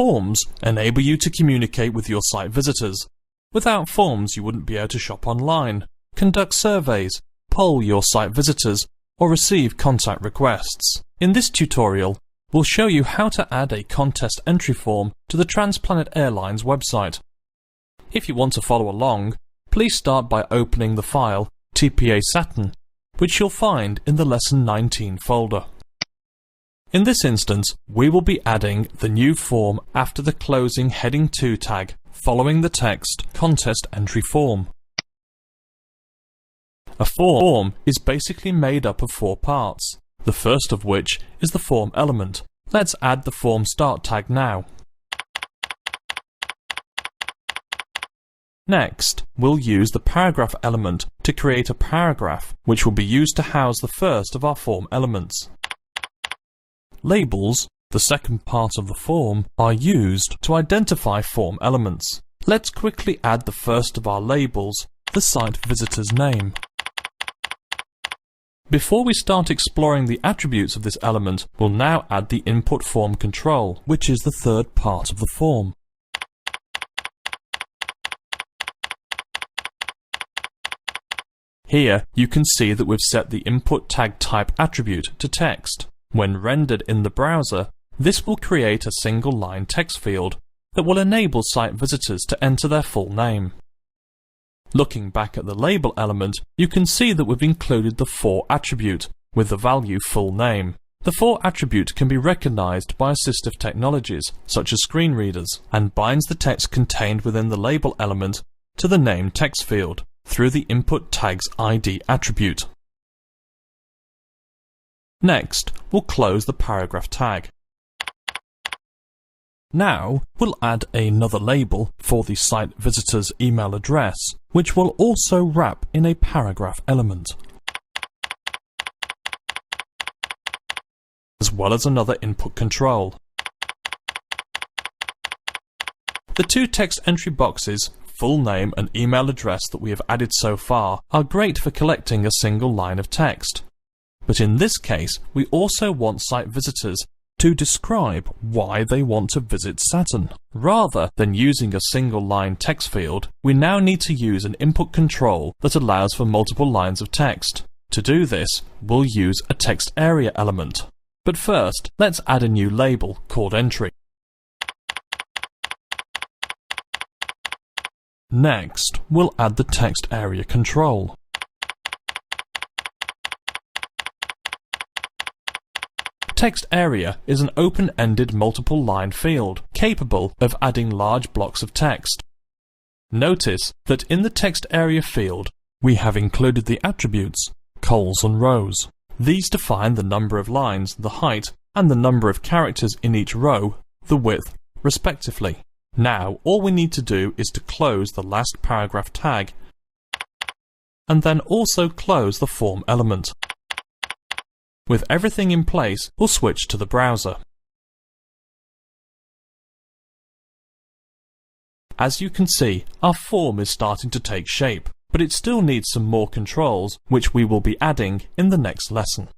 Forms enable you to communicate with your site visitors. Without forms, you wouldn't be able to shop online, conduct surveys, poll your site visitors, or receive contact requests. In this tutorial, we'll show you how to add a contest entry form to the Transplanet Airlines website. If you want to follow along, please start by opening the file TPA Saturn, which you'll find in the Lesson 19 folder. In this instance, we will be adding the new form after the closing Heading 2 tag, following the text Contest Entry Form. A form is basically made up of 4 parts, the first of which is the form element. Let's add the form start tag now. Next, we'll use the paragraph element to create a paragraph, which will be used to house the first of our form elements. Labels, the second part of the form, are used to identify form elements. Let's quickly add the first of our labels, the site visitor's name. Before we start exploring the attributes of this element, we'll now add the input form control, which is the third part of the form. Here you can see that we've set the input tag type attribute to text. When rendered in the browser, this will create a single line text field that will enable site visitors to enter their full name. Looking back at the label element, you can see that we've included the for attribute with the value full name. The for attribute can be recognized by assistive technologies such as screen readers and binds the text contained within the label element to the name text field through the input tag's ID attribute. Next, we'll close the paragraph tag. Now, we'll add another label for the site visitor's email address, which will also wrap in a paragraph element, as well as another input control. The 2 text entry boxes, full name and email address, that we have added so far are great for collecting a single line of text. But in this case, we also want site visitors to describe why they want to visit Saturn. Rather than using a single line text field, we now need to use an input control that allows for multiple lines of text. To do this, we'll use a text area element. But first, let's add a new label called entry. Next, we'll add the text area control. Text area is an open-ended multiple-line field capable of adding large blocks of text. Notice that in the text area field, we have included the attributes cols and rows. These define the number of lines, the height, and the number of characters in each row, the width, respectively. Now, all we need to do is to close the last paragraph tag, and then also close the form element. With everything in place, we'll switch to the browser. As you can see, our form is starting to take shape, but it still needs some more controls, which we will be adding in the next lesson.